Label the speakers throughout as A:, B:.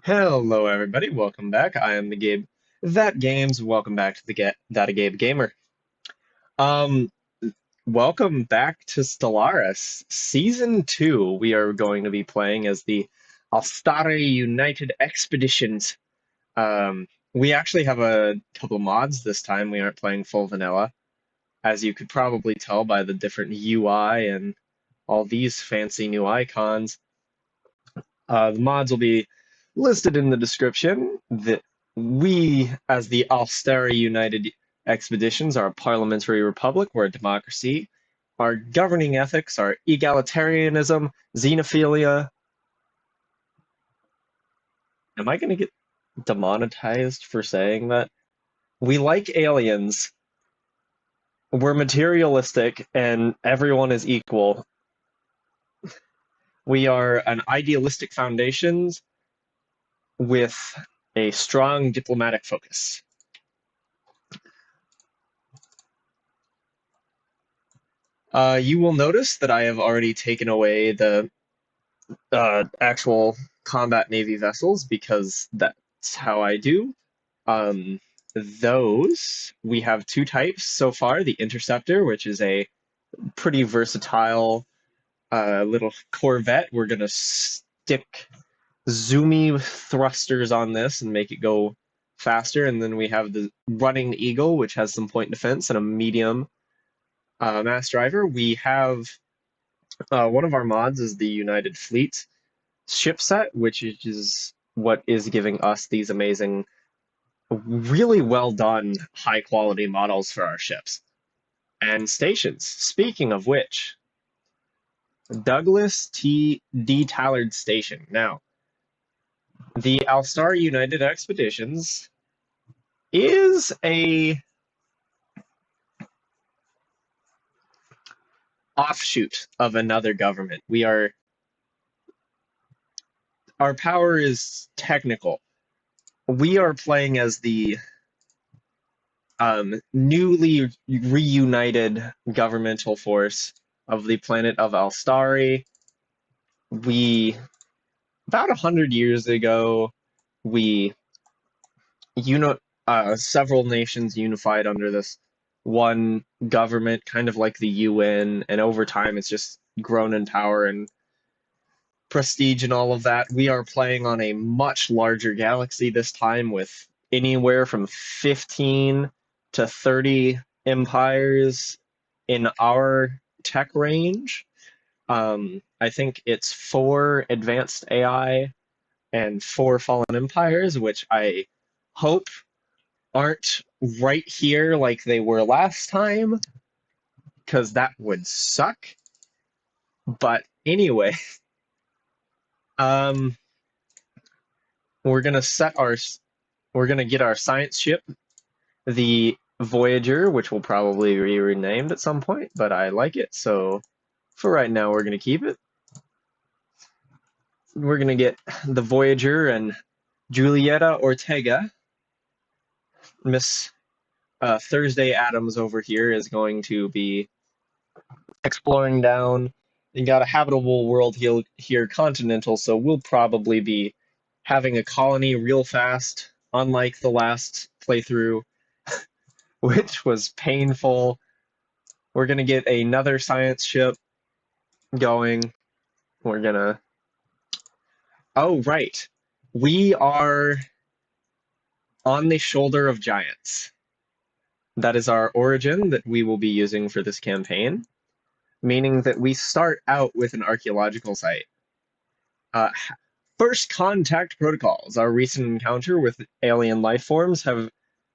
A: Hello, everybody. Welcome back. I am the Gabe That Games. Welcome back to the That a Gabe Gamer. Um, Welcome back to Stellaris Season 2. We are going to be playing as the Alstari United Expeditions. We actually have a couple mods this time. We aren't playing full vanilla, as you could probably tell by the different UI and all these fancy new icons. The mods will be listed in the description. That we, as the Alstari United Expeditions, are a parliamentary republic. We're a democracy. Our governing ethics are egalitarianism, xenophilia. Am I going to get demonetized for saying that? We like aliens. We're materialistic, and everyone is equal. We are an idealistic foundations with a strong diplomatic focus. You will notice that I have already taken away the actual combat navy vessels because that's how I do. Um, those, we have two types so far. The Interceptor, which is a pretty versatile little corvette. We're going to stick zoomy thrusters on this and make it go faster. And then we have the Running Eagle, which has some point defense and a medium mass driver. We have one of our mods is the United Fleet Shipset, which is what is giving us these amazing, really well done, high quality models for our ships and stations. Speaking of which, Douglas T. D. Tallard Station. Now, the Alstari United Expeditions is a offshoot of another government. Our power is technical. We are playing as the newly reunited governmental force of the planet of Alstari. We, about 100 years ago, we, several nations unified under this one government, kind of like the UN, and over time it's just grown in power and prestige and all of that. We are playing on a much larger galaxy this time with anywhere from 15 to 30 empires in our tech range. I think it's 4 advanced AI and 4 fallen empires, which I hope aren't right here like they were last time, because that would suck. But anyway, um, we're gonna get our science ship, the Voyager, which will probably be renamed at some point, but I like it, so for right now we're gonna keep it. We're gonna get the Voyager and Julieta Ortega. Miss Thursday Adams over here is going to be exploring down. You got a habitable world here, continental, so we'll probably be having a colony real fast, unlike the last playthrough, which was painful. We're gonna get another science ship going. We're gonna. Oh, right. We are on the shoulder of giants. That is our origin that we will be using for this campaign, meaning that we start out with an archaeological site. Uh, First contact protocols. Our recent encounter with alien life forms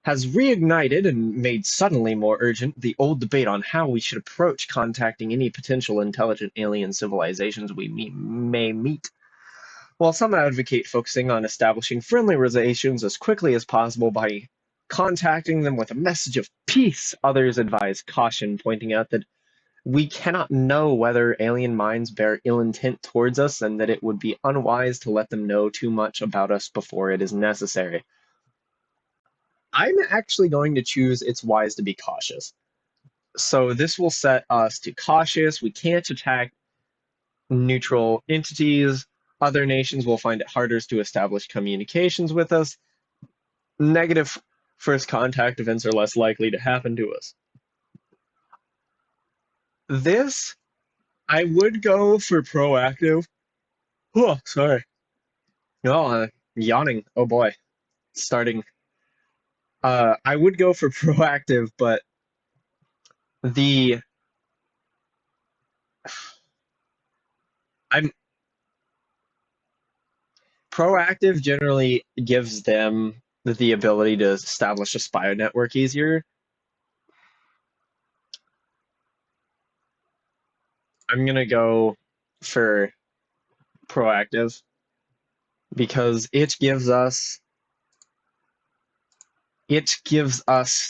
A: has reignited and made suddenly more urgent the old debate on how we should approach contacting any potential intelligent alien civilizations we may meet. While some advocate focusing on establishing friendly relations as quickly as possible by contacting them with a message of peace, others advise caution, pointing out that we cannot know whether alien minds bear ill intent towards us and that it would be unwise to let them know too much about us before it is necessary. I'm actually going to choose it's wise to be cautious. So this will set us to cautious. We can't attack neutral entities. Other nations will find it harder to establish communications with us. Negative first contact events are less likely to happen to us. This, I would go for proactive. Oh, sorry. No, yawning. Oh boy. Starting. I would go for proactive, but the I'm proactive generally gives them the ability to establish a spy network easier. I'm gonna go for proactive because it gives us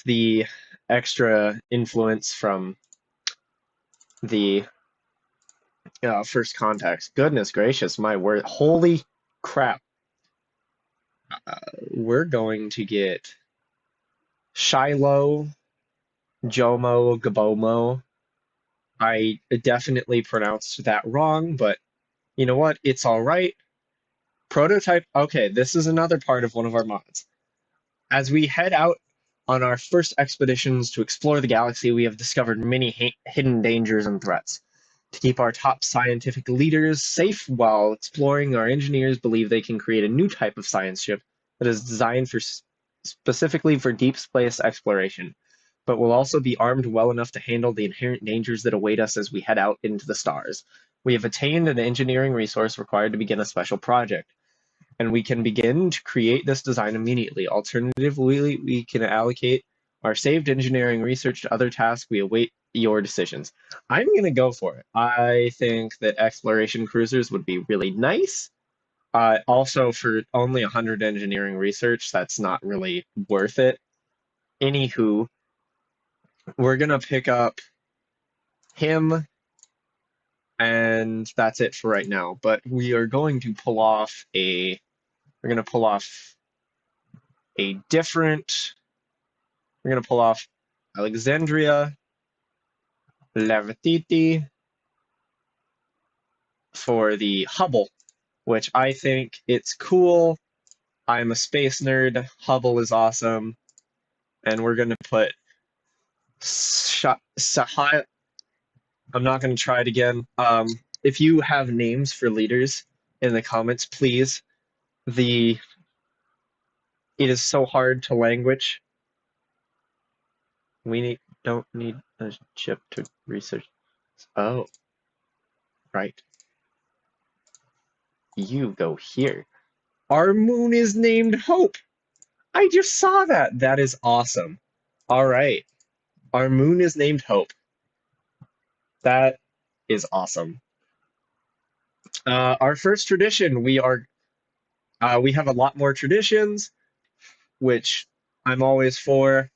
A: the extra influence from the first contacts. Goodness gracious, my word! Holy crap! We're going to get Shiloh, Jomo, Gabomo. I definitely pronounced that wrong, but you know what? It's all right. Prototype. Okay, this is another part of one of our mods. As we head out on our first expeditions to explore the galaxy, we have discovered many hidden dangers and threats. To keep our top scientific leaders safe while exploring, our engineers believe they can create a new type of science ship that is designed specifically for deep space exploration, but will also be armed well enough to handle the inherent dangers that await us as we head out into the stars. We have attained an engineering resource required to begin a special project, and we can begin to create this design immediately. Alternatively, we can allocate our saved engineering research to other tasks. We await your decisions. I'm going to go for it. I think that exploration cruisers would be really nice. Also, for only 100 engineering research, that's not really worth it. Anywho, we're going to pick up him, and that's it for right now. But we are going to pull off we're going to pull off a different We're going to pull off Alexandria, Lavatiti for the Hubble, which I think it's cool. I'm a space nerd. Hubble is awesome. And we're going to put Sahai. I'm not going to try it again. If you have names for leaders in the comments, please. It is so hard to language. Don't need a ship to research. Oh, right. You go here. Our moon is named Hope. I just saw that. That is awesome. All right. Our moon is named Hope. That is awesome. Our first tradition, we have a lot more traditions, which I'm always for.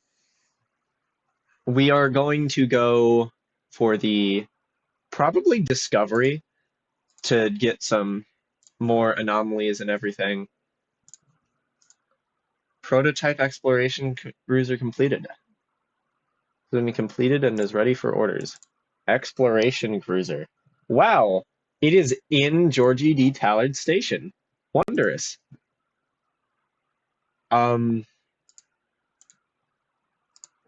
A: We are going to go for the probably discovery to get some more anomalies and everything. Prototype exploration cruiser completed. It's been completed and is ready for orders. Exploration cruiser. Wow, it is in Georgie D. Tallard Station. Wondrous.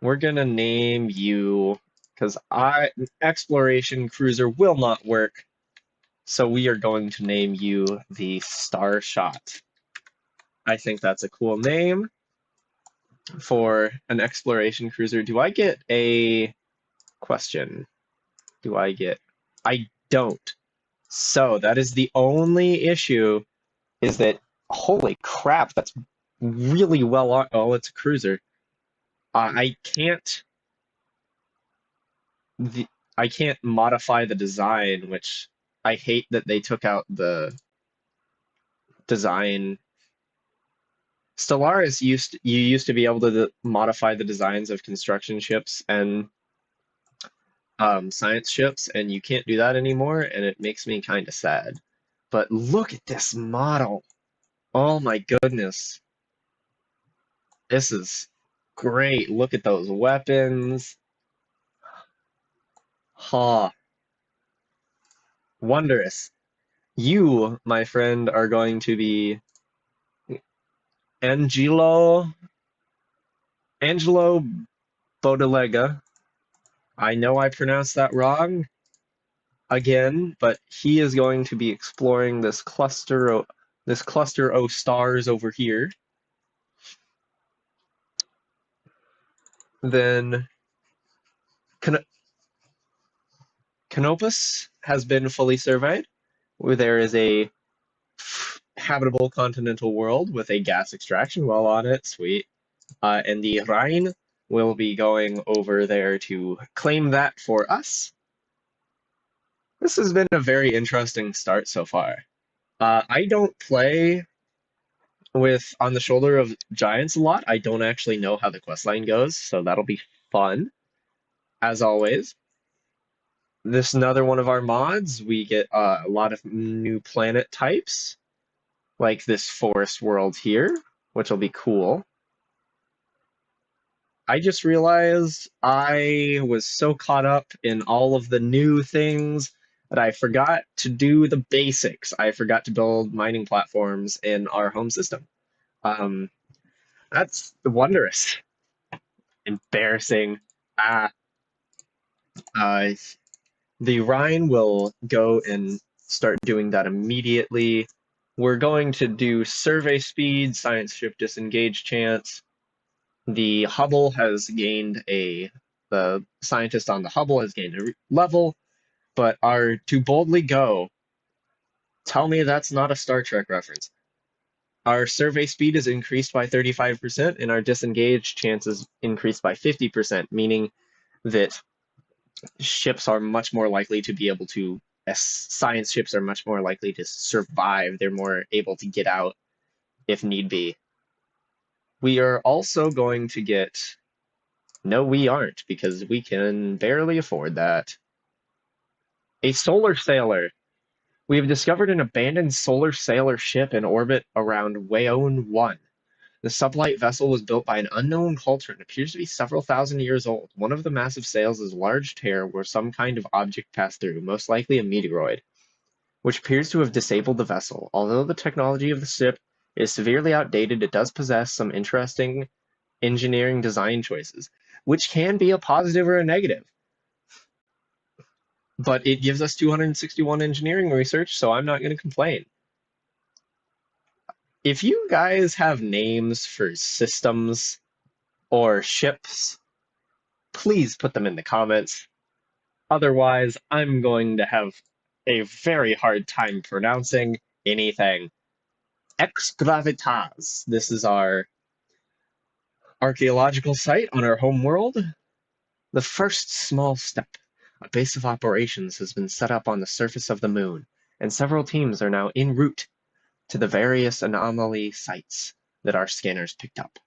A: We're gonna name you because exploration cruiser will not work. So we are going to name you the Starshot. I think that's a cool name for an exploration cruiser. Do I get a question? I don't. So that is the only issue, is that, holy crap, that's really well on. Oh, it's a cruiser. I can't modify the design, which I hate that they took out the design. Stellaris used to be able to modify the designs of construction ships and science ships, and you can't do that anymore, and it makes me kind of sad. But look at this model. Oh my goodness. This is great. Look at those weapons. Ha. Wondrous. You, my friend, are going to be Angelo Angelo Bodelega. I know I pronounced that wrong again, but he is going to be exploring this cluster of stars over here. Then Can Canopus has been fully surveyed, where there is a habitable continental world with a gas extraction well on it. Sweet. And the Rhine will be going over there to claim that for us. This has been a very interesting start so far. I don't play with On the Shoulder of Giants a lot. I don't actually know how the questline goes, so that'll be fun, as always. This is another one of our mods. We get a lot of new planet types, like this forest world here, which will be cool. I just realized I was so caught up in all of the new things that I forgot to do the basics. I forgot to build mining platforms in our home system. Um, that's wondrous. Embarrassing. Ah, uh, the Rhine will go and start doing that immediately. We're going to do survey speed, science ship disengage chance. The Hubble has gained the scientist on the Hubble has gained a level, but our To Boldly Go, tell me that's not a Star Trek reference. Our survey speed is increased by 35%, and our disengage chance is increased by 50%, meaning that ships are much more likely to be able to, science ships are much more likely to survive. They're more able to get out if need be. We are also going to get, no, we aren't, because we can barely afford that. A solar sailor. We have discovered an abandoned solar sailor ship in orbit around Wayone 1. The sublight vessel was built by an unknown culture and appears to be several thousand years old. One of the massive sails is a large tear where some kind of object passed through, most likely a meteoroid, which appears to have disabled the vessel. Although the technology of the ship is severely outdated, it does possess some interesting engineering design choices, which can be a positive or a negative. But it gives us 261 engineering research, so I'm not going to complain. If you guys have names for systems or ships, please put them in the comments. Otherwise, I'm going to have a very hard time pronouncing anything. Ex Gravitas. This is our archaeological site on our home world. The first small step. A base of operations has been set up on the surface of the moon, and several teams are now en route to the various anomaly sites that our scanners picked up.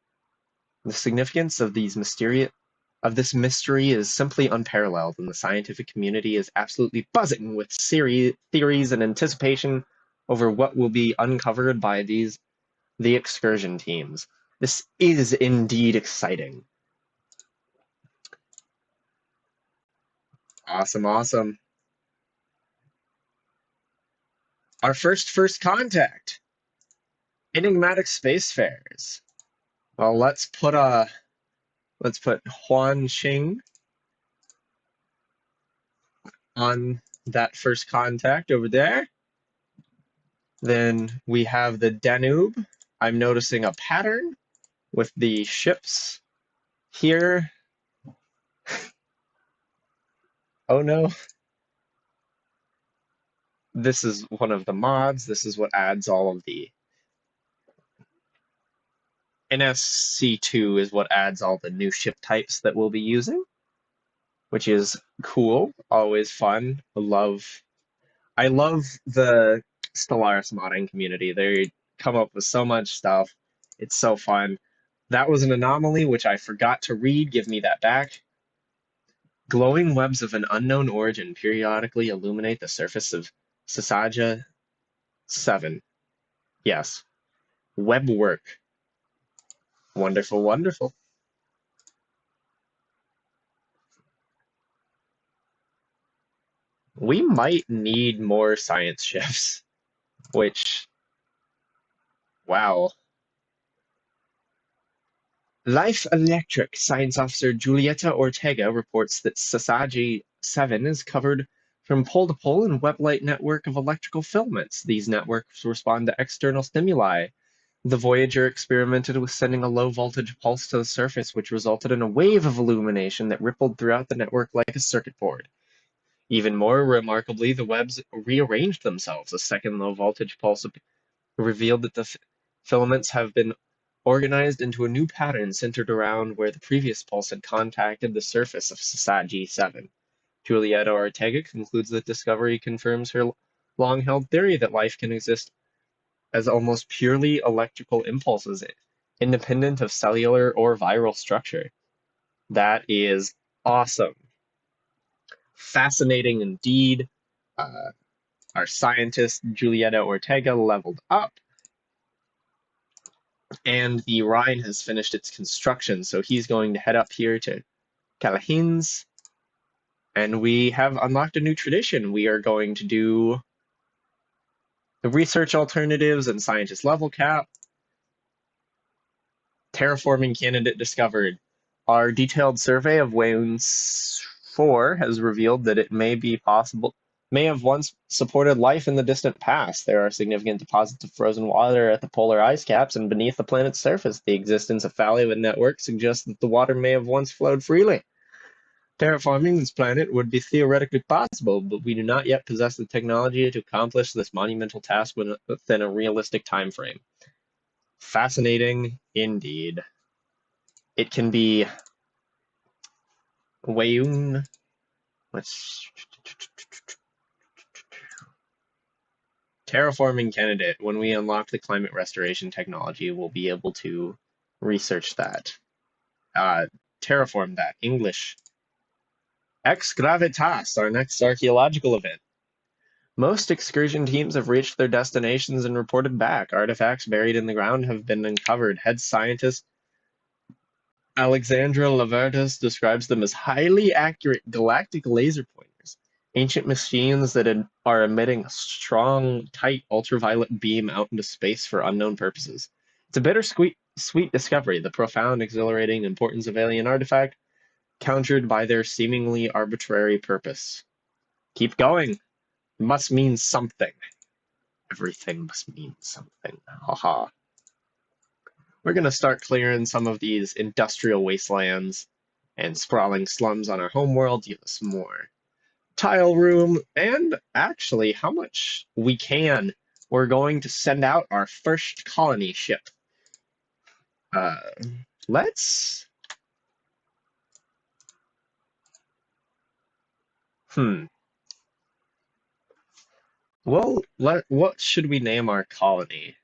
A: The significance of this mystery is simply unparalleled, and the scientific community is absolutely buzzing with theories and anticipation over what will be uncovered by the excursion teams. This is indeed exciting. Awesome, awesome. Our first contact. Enigmatic spacefarers. Well, let's put Huan Xing on that first contact over there. Then we have the Danube. I'm noticing a pattern with the ships here. Oh no. This is one of the mods. This is what adds all of the NSC2 is what adds all the new ship types that we'll be using, which is cool, always fun. I love the Stellaris modding community. They come up with so much stuff. It's so fun. That was an anomaly which I forgot to read. Give me that back. Glowing webs of an unknown origin periodically illuminate the surface of Sasaja 7. Yes. Web work. Wonderful, wonderful. We might need more science ships. which, wow. Life Electric Science Officer Julieta Ortega reports that Sasagi 7 is covered from pole to pole in web-like network of electrical filaments. These networks respond to external stimuli. The Voyager experimented with sending a low-voltage pulse to the surface, which resulted in a wave of illumination that rippled throughout the network like a circuit board. Even more remarkably, the webs rearranged themselves. A second low-voltage pulse revealed that the filaments have been organized into a new pattern centered around where the previous pulse had contacted the surface of Sasagi 7. Julieta Ortega concludes that discovery confirms her long-held theory that life can exist as almost purely electrical impulses, independent of cellular or viral structure. That is awesome. Fascinating indeed. Our scientist, Julieta Ortega, leveled up, and the Rhine has finished its construction, so he's going to head up here to Calahins, and we have unlocked a new tradition. We are going to do the research alternatives and scientist level cap. Terraforming candidate discovered. Our detailed survey of Waynes 4 has revealed that it may have once supported life in the distant past. There are significant deposits of frozen water at the polar ice caps and beneath the planet's surface. The existence of Phallian networks suggests that the water may have once flowed freely. Terraforming this planet would be theoretically possible, but we do not yet possess the technology to accomplish this monumental task within a realistic time frame. Fascinating indeed. It can be Wayun. Terraforming candidate. When we unlock the climate restoration technology, we'll be able to research that. Terraform that. English. Ex Gravitas, our next archaeological event. Most excursion teams have reached their destinations and reported back. Artifacts buried in the ground have been uncovered. Head scientist Alexandra Lavertas describes them as highly accurate galactic laser pointers, ancient machines that are emitting a strong, tight ultraviolet beam out into space for unknown purposes. It's a bittersweet discovery, the profound, exhilarating importance of alien artifact, countered by their seemingly arbitrary purpose. Keep going. It must mean something. Everything must mean something. Haha. We're going to start clearing some of these industrial wastelands and sprawling slums on our homeworld, give us more tile room, and actually how much we can. We're going to send out our first colony ship. Let's... Well, what should we name our colony?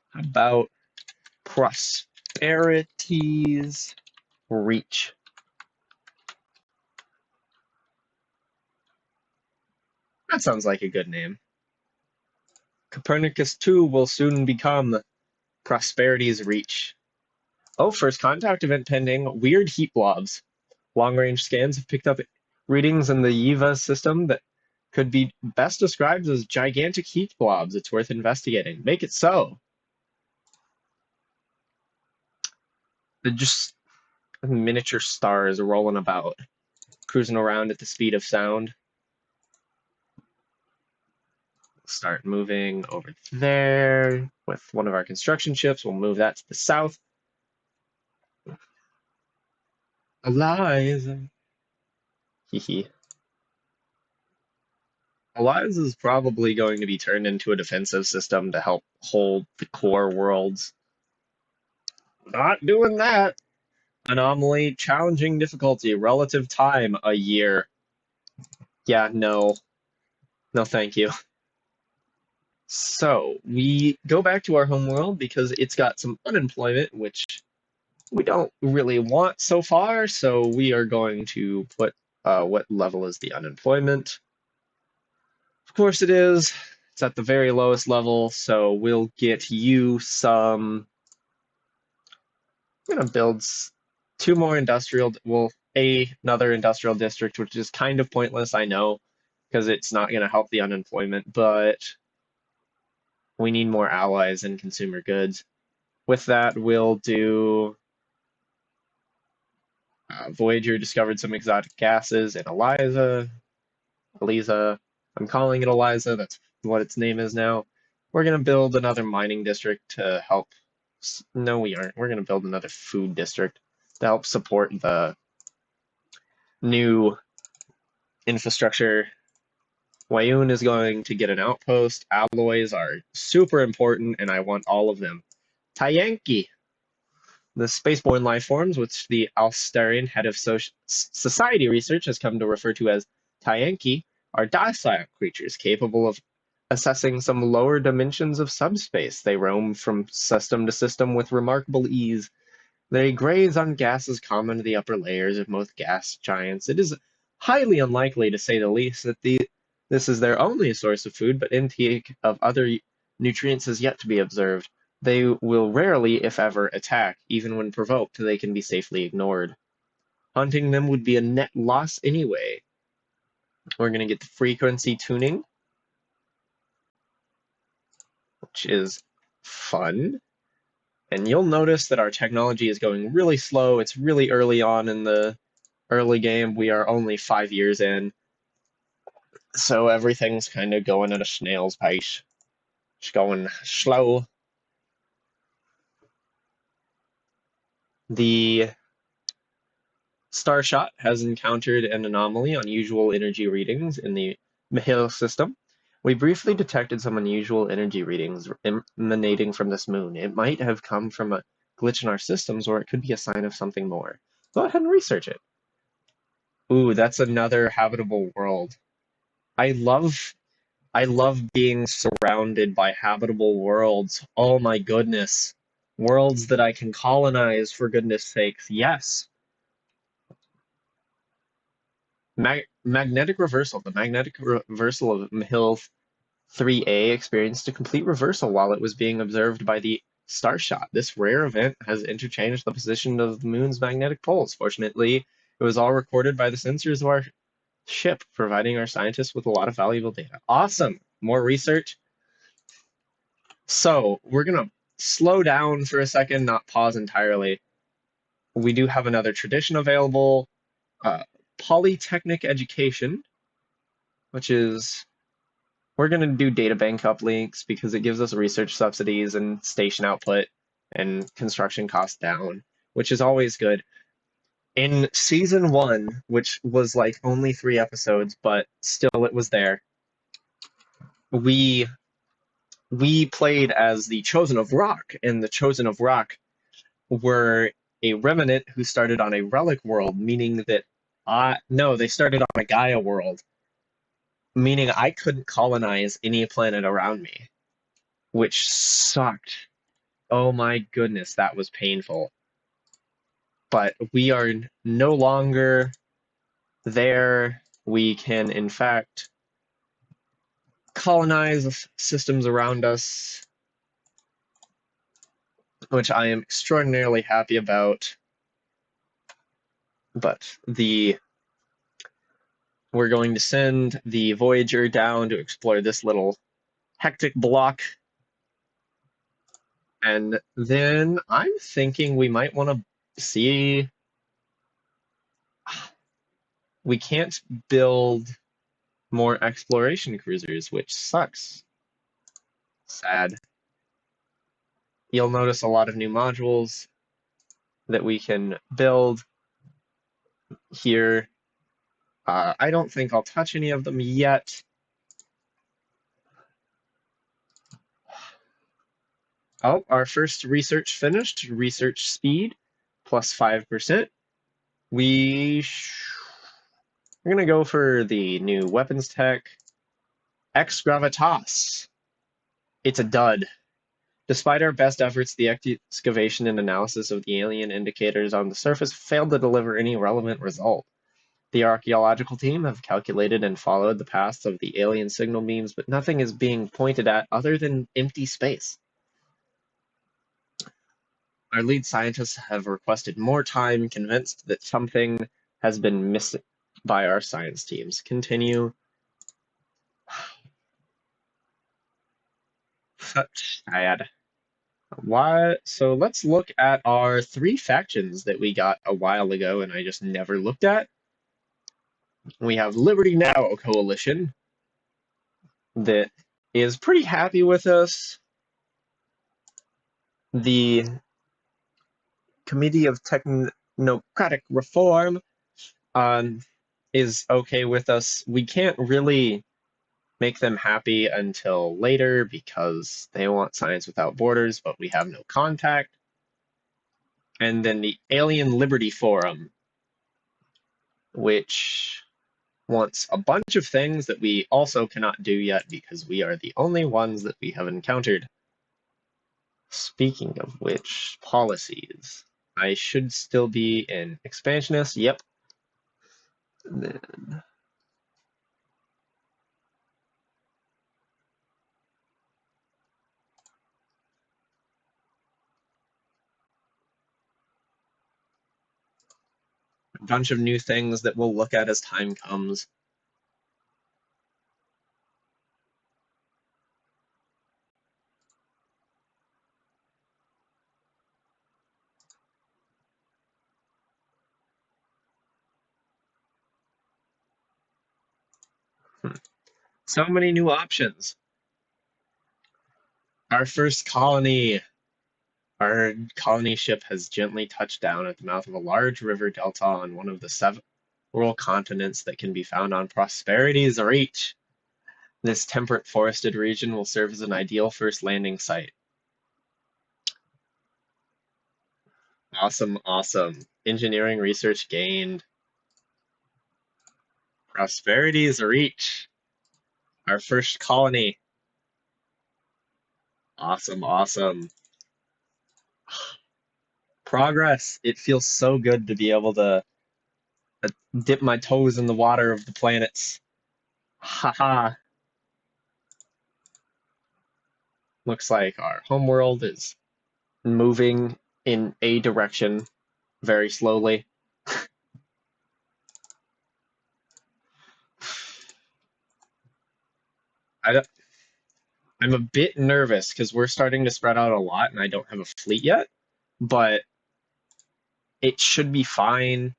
A: How about Prosperity's Reach? That sounds like a good name. Copernicus 2 will soon become Prosperity's Reach. Oh, first contact event pending. Weird heat blobs. Long-range scans have picked up readings in the Yiva system that could be best described as gigantic heat blobs. It's worth investigating. Make it so. They're just miniature stars rolling about, cruising around at the speed of sound. Start moving over there with one of our construction ships. We'll move that to the south. Eliza. Hee. Eliza is probably going to be turned into a defensive system to help hold the core worlds. Not doing that. Anomaly, challenging difficulty, relative time, a year. Yeah, no. No, thank you. So, we go back to our homeworld because it's got some unemployment, which we don't really want so far, so we are going to put what level is the unemployment. Of course it is. It's at the very lowest level, so we'll get you some... I'm going to build another industrial district, which is kind of pointless, I know. because it's not going to help the unemployment, but we need more allies in consumer goods. With that, we'll do Voyager discovered some exotic gases in Eliza. I'm calling it Eliza. That's what its name is now. We're going to build another mining district to help. No, we aren't. We're going to build another food district to help support the new infrastructure. Wayun is going to get an outpost. Alloys are super important, and I want all of them. Tayanki. The spaceborne life forms, which the Alstarian head of society research has come to refer to as Tayanki, are docile creatures capable of assessing some lower dimensions of subspace. They roam from system to system with remarkable ease. They graze on gases common to the upper layers of most gas giants. It is highly unlikely, to say the least, that this is their only source of food, but intake of other nutrients is yet to be observed. They will rarely, if ever, attack. Even when provoked, they can be safely ignored. Hunting them would be a net loss anyway. We're going to get the frequency tuning, which is fun. And you'll notice that our technology is going really slow. It's really early on in the early game. We are only 5 years in. So everything's kind of going at a snail's pace. It's going slow. The Starshot has encountered an anomaly, unusual energy readings in the Mahil system. We briefly detected some unusual energy readings emanating from this moon. It might have come from a glitch in our systems, or it could be a sign of something more. Go ahead and research it. Ooh, that's another habitable world. I love being surrounded by habitable worlds. Oh my goodness. Worlds that I can colonize, for goodness sakes. Yes. Magnetic reversal. The magnetic reversal of Mahil 3A experienced a complete reversal while it was being observed by the Starshot. This rare event has interchanged the position of the moon's magnetic poles. Fortunately, it was all recorded by the sensors of our ship, providing our scientists with a lot of valuable data. Awesome! More research. So, we're going to slow down for a second, not pause entirely. We do have another tradition available, Polytechnic Education, which is, we're going to do data bank uplinks because it gives us research subsidies and station output and construction costs down, which is always good. In season 1, which was like only 3 episodes, but still it was there, we played as the Chosen of Rock, and the Chosen of Rock were a remnant who started on a relic world, meaning that no, they started on a Gaia world, meaning I couldn't colonize any planet around me, which sucked. Oh my goodness, that was painful. But we are no longer there. We can, in fact, colonize systems around us, which I am extraordinarily happy about. But we're going to send the Voyager down to explore this little hectic block. And then I'm thinking we might want to see. We can't build more exploration cruisers, which sucks. Sad. You'll notice a lot of new modules that we can build here. I don't think I'll touch any of them yet. Oh, our first research finished. Research speed, plus 5%. We're going to go for the new weapons tech. Ex Gravitas. It's a dud. Despite our best efforts, the excavation and analysis of the alien indicators on the surface failed to deliver any relevant result. The archaeological team have calculated and followed the paths of the alien signal beams, but nothing is being pointed at other than empty space. Our lead scientists have requested more time, convinced that something has been missed by our science teams. Continue. Sad. Why? So let's look at our three factions that we got a while ago and I just never looked at. We have Liberty Now Coalition that is pretty happy with us. The Committee of Technocratic Reform is okay with us. We can't really make them happy until later because they want Science Without Borders, but we have no contact. And then the Alien Liberty Forum, which wants a bunch of things that we also cannot do yet because we are the only ones that we have encountered. Speaking of which, policies. I should still be an expansionist. Yep. Then a bunch of new things that we'll look at as time comes. So many new options. Our first colony. Our colony ship has gently touched down at the mouth of a large river delta on one of the several continents that can be found on Prosperity's reach. This temperate forested region will serve as an ideal first landing site. Awesome, awesome. Engineering research gained. Prosperity's reach. Our first colony. Awesome, awesome. Progress. It feels so good to be able to dip my toes in the water of the planets. Haha. Looks like our homeworld is moving in a direction very slowly. I'm a bit nervous because we're starting to spread out a lot and I don't have a fleet yet, but it should be fine.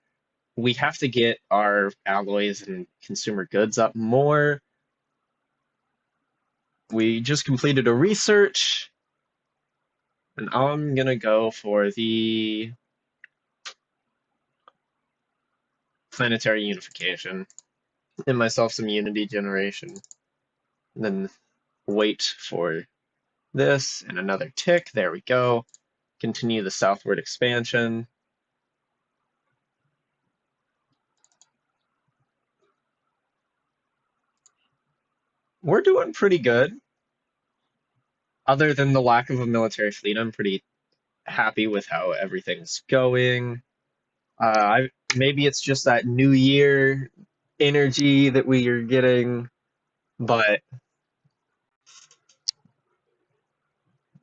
A: We have to get our alloys and consumer goods up more. We just completed a research, and I'm gonna go for the planetary unification and myself some unity generation. And then wait for this and another tick. There we go. Continue the southward expansion. We're doing pretty good. Other than the lack of a military fleet, I'm pretty happy with how everything's going. Maybe it's just that new year energy that we are getting, but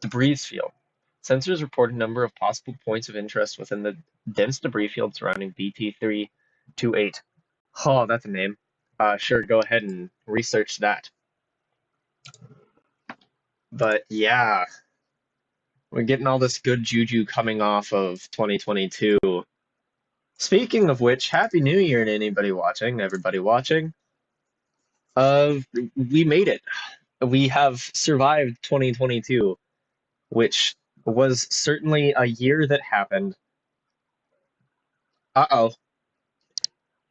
A: debris field. Sensors report a number of possible points of interest within the dense debris field surrounding BT328. Oh, that's a name. Sure, go ahead and research that. But yeah, we're getting all this good juju coming off of 2022. Speaking of which, Happy New Year to anybody watching, everybody watching. We made it. We have survived 2022, which was certainly a year that happened. Uh-oh.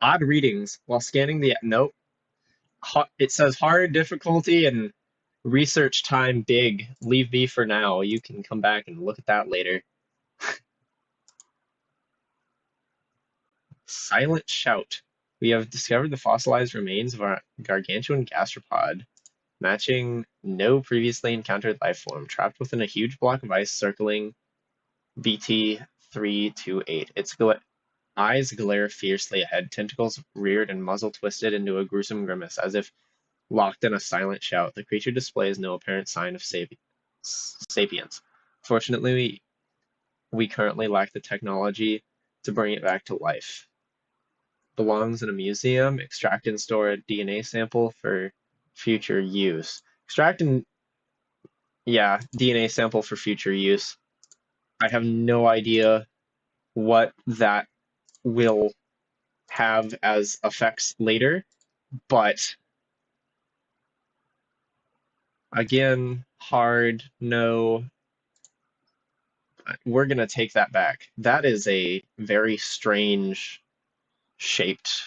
A: Odd readings while scanning the note. It says hard difficulty and research time big. Leave B for now. You can come back and look at that later. Silent shout. We have discovered the fossilized remains of our gargantuan gastropod, matching no previously encountered life form, trapped within a huge block of ice circling BT328. Its eyes glare fiercely ahead, tentacles reared and muzzle twisted into a gruesome grimace, as if locked in a silent shout. The creature displays no apparent sign of sapience. Fortunately, we currently lack the technology to bring it back to life. Belongs in a museum. Extract and store a DNA sample for future use. Extract and Yeah, DNA sample for future use. I have no idea what that will have as effects later, but again, hard, no. We're gonna take that back. That is a very strange shaped.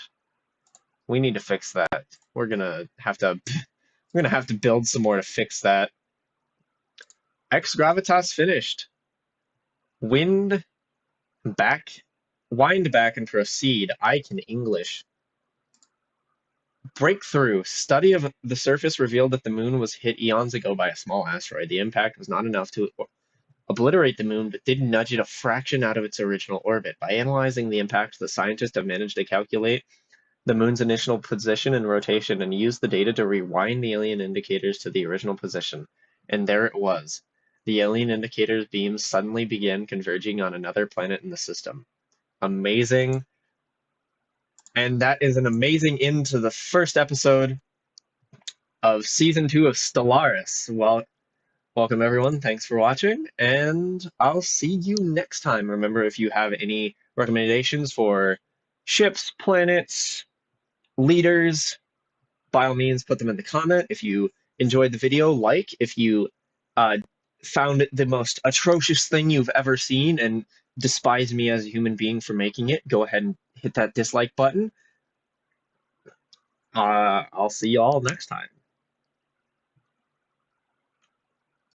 A: We need to fix that. We're gonna have to we're gonna have to build some more to fix that. Ex gravitas finished. Wind back, wind back and proceed. I can English. Breakthrough. Study of the surface revealed that the moon was hit eons ago by a small asteroid. The impact was not enough to obliterate the moon, but did nudge it a fraction out of its original orbit. By analyzing the impact, the scientists have managed to calculate the moon's initial position and rotation and use the data to rewind the alien indicators to the original position. And there it was. The alien indicators beams suddenly began converging on another planet in the system. Amazing. And that is an amazing end to the first episode of season 2 of Stellaris. Well, welcome everyone. Thanks for watching, and I'll see you next time. Remember, if you have any recommendations for ships, planets, leaders, by all means, put them in the comment. If you enjoyed the video, like. If you uh, found it the most atrocious thing you've ever seen and despise me as a human being for making it, go ahead and hit that dislike button. I'll see you all next time.